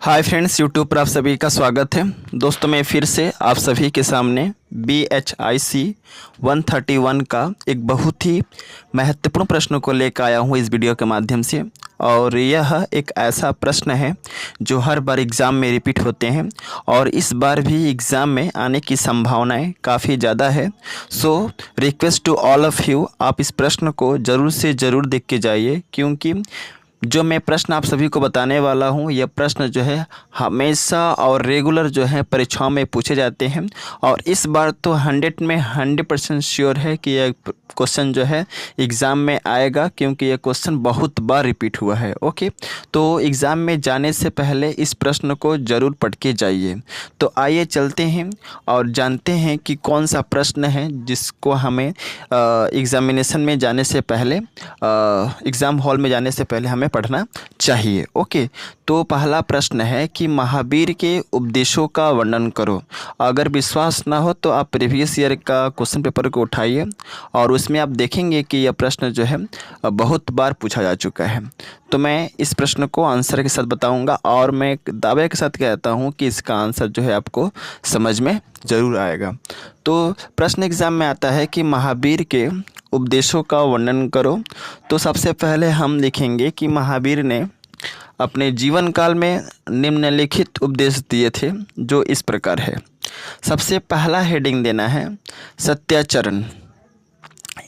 Hi friends, YouTube पर आप सभी का स्वागत है। दोस्तों, मैं फिर से आप सभी के सामने BHIC 131 का एक बहुत ही महत्वपूर्ण प्रश्न को लेकर आया हूँ इस वीडियो के माध्यम से। और यह एक ऐसा प्रश्न है जो हर बार एग्ज़ाम में रिपीट होते हैं और इस बार भी एग्ज़ाम में आने की संभावनाएं काफ़ी ज़्यादा है। So request to all of you, आप इस प्रश्न को ज़रूर से ज़रूर देख के जाइए, क्योंकि जो मैं प्रश्न आप सभी को बताने वाला हूँ, यह प्रश्न जो है हमेशा और रेगुलर जो है परीक्षाओं में पूछे जाते हैं। और इस बार तो 100% श्योर है कि यह क्वेश्चन जो है एग्ज़ाम में आएगा, क्योंकि यह क्वेश्चन बहुत बार रिपीट हुआ है। ओके, तो एग्ज़ाम में जाने से पहले इस प्रश्न को ज़रूर पढ़ के जाइए। तो आइए चलते हैं और जानते हैं कि कौन सा प्रश्न है जिसको हमें एग्ज़ामिनेशन में जाने से पहले, एग्ज़ाम हॉल में जाने से पहले हमें पढ़ना चाहिए। ओके, तो पहला प्रश्न है कि महावीर के उपदेशों का वर्णन करो। अगर विश्वास ना हो तो आप प्रीवियस ईयर का क्वेश्चन पेपर को उठाइए और उसमें आप देखेंगे कि यह प्रश्न जो है बहुत बार पूछा जा चुका है। तो मैं इस प्रश्न को आंसर के साथ बताऊंगा और मैं दावे के साथ कहता हूं कि इसका आंसर जो है आपको समझ में ज़रूर आएगा। तो प्रश्न एग्ज़ाम में आता है कि महावीर के उपदेशों का वर्णन करो। तो सबसे पहले हम लिखेंगे कि महावीर ने अपने जीवन काल में निम्नलिखित उपदेश दिए थे, जो इस प्रकार है। सबसे पहला हेडिंग देना है सत्याचरण।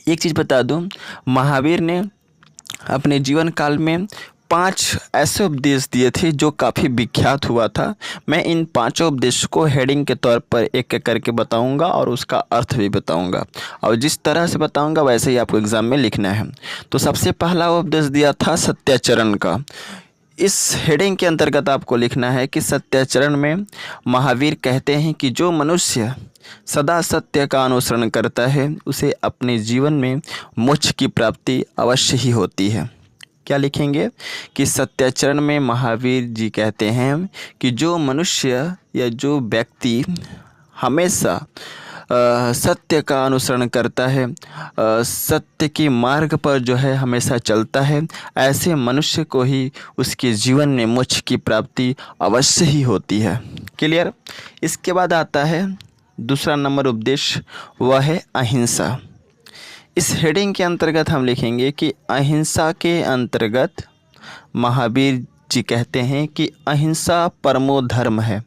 एक चीज़ बता दूं, महावीर ने अपने जीवन काल में 5 ऐसे उपदेश दिए थे जो काफ़ी विख्यात हुआ था। मैं इन 5 उपदेशों को हेडिंग के तौर पर एक एक करके बताऊंगा और उसका अर्थ भी बताऊंगा, और जिस तरह से बताऊंगा वैसे ही आपको एग्ज़ाम में लिखना है। तो सबसे पहला उपदेश दिया था सत्याचरण का। इस हेडिंग के अंतर्गत आपको लिखना है कि सत्याचरण में महावीर कहते हैं कि जो मनुष्य सदा सत्य का अनुसरण करता है उसे अपने जीवन में मोक्ष की प्राप्ति अवश्य ही होती है। क्या लिखेंगे कि सत्याचरण में महावीर जी कहते हैं कि जो मनुष्य या जो व्यक्ति हमेशा सत्य का अनुसरण करता है, सत्य के मार्ग पर जो है हमेशा चलता है, ऐसे मनुष्य को ही उसके जीवन में मोक्ष की प्राप्ति अवश्य ही होती है। क्लियर। इसके बाद आता है दूसरा नंबर उपदेश, वह है अहिंसा। इस हेडिंग के अंतर्गत हम लिखेंगे कि अहिंसा के अंतर्गत महावीर जी कहते हैं कि अहिंसा परमो धर्म है,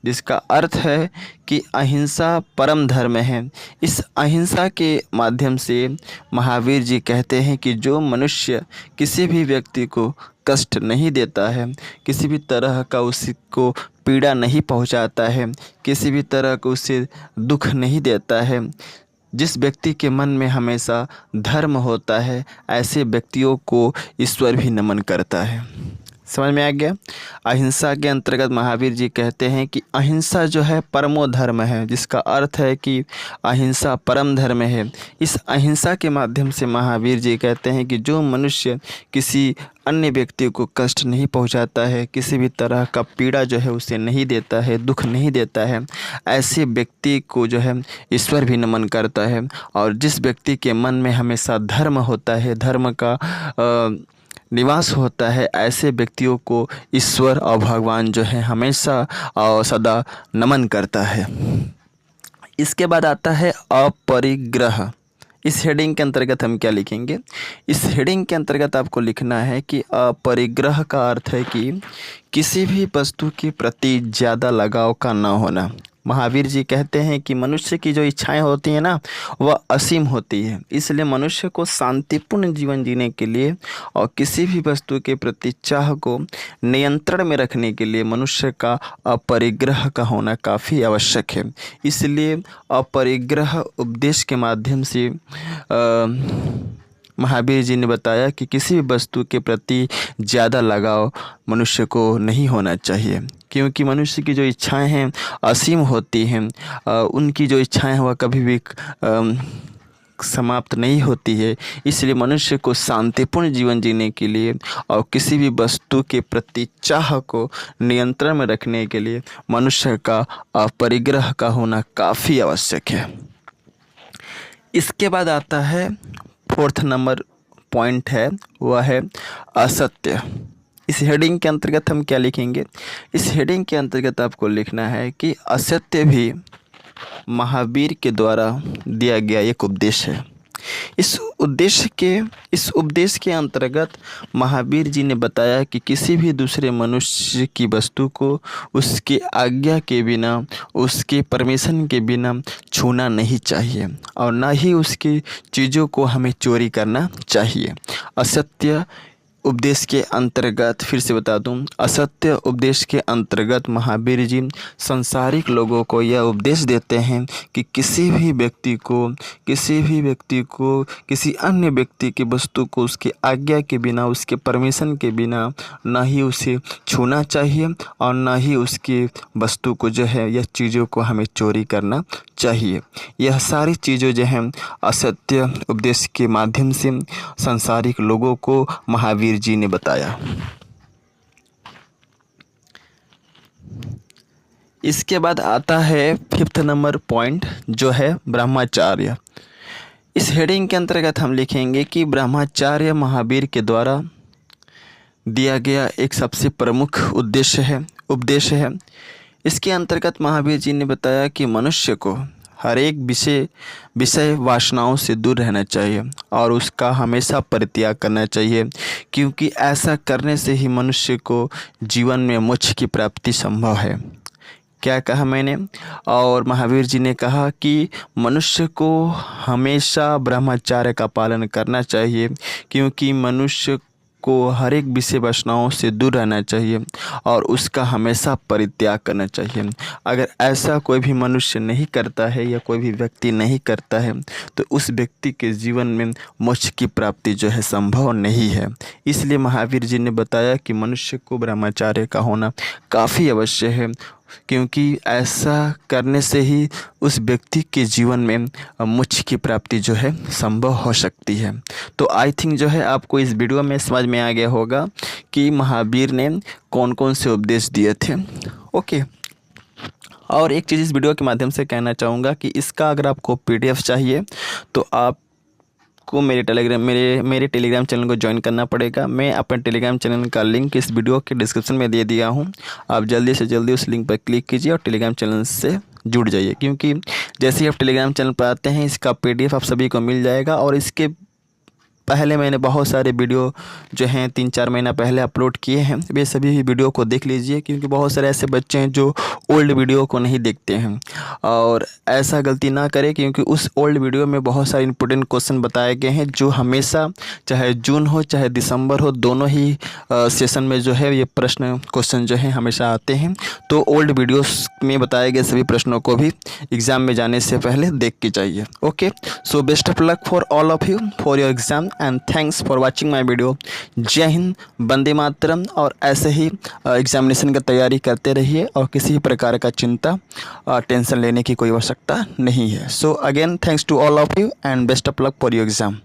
जिसका अर्थ है कि अहिंसा परम धर्म है। इस अहिंसा के माध्यम से महावीर जी कहते हैं कि जो मनुष्य किसी भी व्यक्ति को कष्ट नहीं देता है, किसी भी तरह का उसको पीड़ा नहीं पहुंचाता है, किसी भी तरह का उसे दुख नहीं देता है, जिस व्यक्ति के मन में हमेशा धर्म होता है, ऐसे व्यक्तियों को ईश्वर भी नमन करता है। समझ में आ गया। अहिंसा के अंतर्गत महावीर जी कहते हैं कि अहिंसा जो है परमो धर्म है, जिसका अर्थ है कि अहिंसा परम धर्म है। इस अहिंसा के माध्यम से महावीर जी कहते हैं कि जो मनुष्य किसी अन्य व्यक्ति को कष्ट नहीं पहुंचाता है, किसी भी तरह का पीड़ा जो है उसे नहीं देता है, दुख नहीं देता है, ऐसे व्यक्ति को जो है ईश्वर भी नमन करता है। और जिस व्यक्ति के मन में हमेशा धर्म होता है, धर्म का निवास होता है, ऐसे व्यक्तियों को ईश्वर और भगवान जो है हमेशा और सदा नमन करता है। इसके बाद आता है अपरिग्रह। इस हेडिंग के अंतर्गत हम क्या लिखेंगे? इस हेडिंग के अंतर्गत आपको लिखना है कि अपरिग्रह का अर्थ है कि किसी भी वस्तु के प्रति ज़्यादा लगाव का न होना। महावीर जी कहते हैं कि मनुष्य की जो इच्छाएं होती हैं ना, वह असीम होती है। इसलिए मनुष्य को शांतिपूर्ण जीवन जीने के लिए और किसी भी वस्तु के प्रति चाह को नियंत्रण में रखने के लिए मनुष्य का अपरिग्रह का होना काफ़ी आवश्यक है। इसलिए अपरिग्रह उपदेश के माध्यम से महावीर जी ने बताया कि किसी भी वस्तु के प्रति ज़्यादा लगाव मनुष्य को नहीं होना चाहिए, क्योंकि मनुष्य की जो इच्छाएं हैं असीम होती हैं। उनकी जो इच्छाएं हैं वह कभी भी समाप्त नहीं होती है। इसलिए मनुष्य को शांतिपूर्ण जीवन जीने के लिए और किसी भी वस्तु के प्रति चाह को नियंत्रण में रखने के लिए मनुष्य का अपरिग्रह का होना काफ़ी आवश्यक है। इसके बाद आता है 4th नंबर पॉइंट है, वह है असत्य। इस हेडिंग के अंतर्गत हम क्या लिखेंगे? इस हेडिंग के अंतर्गत आपको लिखना है कि असत्य भी महावीर के द्वारा दिया गया एक उपदेश है। इस उपदेश के अंतर्गत महावीर जी ने बताया कि किसी भी दूसरे मनुष्य की वस्तु को उसकी आज्ञा के बिना, उसके परमिशन के बिना छूना नहीं चाहिए और ना ही उसकी चीज़ों को हमें चोरी करना चाहिए। असत्य उपदेश के अंतर्गत, फिर से बता दूं, असत्य उपदेश के अंतर्गत महावीर जी संसारिक लोगों को यह उपदेश देते हैं कि किसी भी व्यक्ति को किसी अन्य व्यक्ति की वस्तु को उसकी आज्ञा के बिना, उसके परमिशन के बिना ना ही उसे छूना चाहिए और ना ही उसकी वस्तु को जो है या चीज़ों को हमें चोरी करना चाहिए। यह सारी चीज़ें जो हैं असत्य उपदेश के माध्यम से संसारिक लोगों को महावीर जी ने बताया। इसके बाद आता है 5th नंबर पॉइंट, जो है ब्रह्मचर्य। इस हेडिंग के अंतर्गत हम लिखेंगे कि ब्रह्मचर्य महावीर के द्वारा दिया गया एक सबसे प्रमुख उपदेश है। इसके अंतर्गत महावीर जी ने बताया कि मनुष्य को हर एक विषय वासनाओं से दूर रहना चाहिए और उसका हमेशा परित्याग करना चाहिए, क्योंकि ऐसा करने से ही मनुष्य को जीवन में मोक्ष की प्राप्ति संभव है। क्या कहा मैंने? और महावीर जी ने कहा कि मनुष्य को हमेशा ब्रह्मचर्य का पालन करना चाहिए, क्योंकि मनुष्य को हर एक विषय वासनाओं से दूर रहना चाहिए और उसका हमेशा परित्याग करना चाहिए। अगर ऐसा कोई भी मनुष्य नहीं करता है या कोई भी व्यक्ति नहीं करता है तो उस व्यक्ति के जीवन में मोक्ष की प्राप्ति जो है संभव नहीं है। इसलिए महावीर जी ने बताया कि मनुष्य को ब्रह्मचर्य का होना काफ़ी अवश्य है, क्योंकि ऐसा करने से ही उस व्यक्ति के जीवन में मोक्ष की प्राप्ति जो है संभव हो सकती है। तो आई थिंक जो है आपको इस वीडियो में समझ में आ गया होगा कि महावीर ने कौन कौन से उपदेश दिए थे। ओके, और एक चीज़ इस वीडियो के माध्यम से कहना चाहूँगा कि इसका अगर आपको PDF चाहिए तो आपको मेरे टेलीग्राम चैनल को ज्वाइन करना पड़ेगा। मैं अपने टेलीग्राम चैनल का लिंक इस वीडियो के डिस्क्रिप्शन में दे दिया हूं। आप जल्दी से जल्दी उस लिंक पर क्लिक कीजिए और टेलीग्राम चैनल से जुड़ जाइए, क्योंकि जैसे ही आप टेलीग्राम चैनल पर आते हैं इसका PDF आप सभी को मिल जाएगा। और इसके पहले मैंने बहुत सारे वीडियो जो हैं 3-4 महीना पहले अपलोड किए हैं, वे सभी वीडियो को देख लीजिए, क्योंकि बहुत सारे ऐसे बच्चे हैं जो ओल्ड वीडियो को नहीं देखते हैं। और ऐसा गलती ना करें, क्योंकि उस ओल्ड वीडियो में बहुत सारे इंपॉर्टेंट क्वेश्चन बताए गए हैं जो हमेशा, चाहे जून हो चाहे दिसंबर हो, दोनों ही सेशन में जो है ये क्वेश्चन जो है हमेशा आते हैं। तो ओल्ड वीडियोस में बताए गए सभी प्रश्नों को भी एग्ज़ाम में जाने से पहले देख के जाइए। Okay, so best of luck for all of you for your exam and thanks for watching my video. जय हिंद, वंदे मातरम। और ऐसे ही एग्जामिनेशन की तैयारी करते रहिए और किसी भी प्रकार का चिंता टेंशन लेने की कोई आवश्यकता नहीं है। So again thanks to all of you and best of luck for your exam.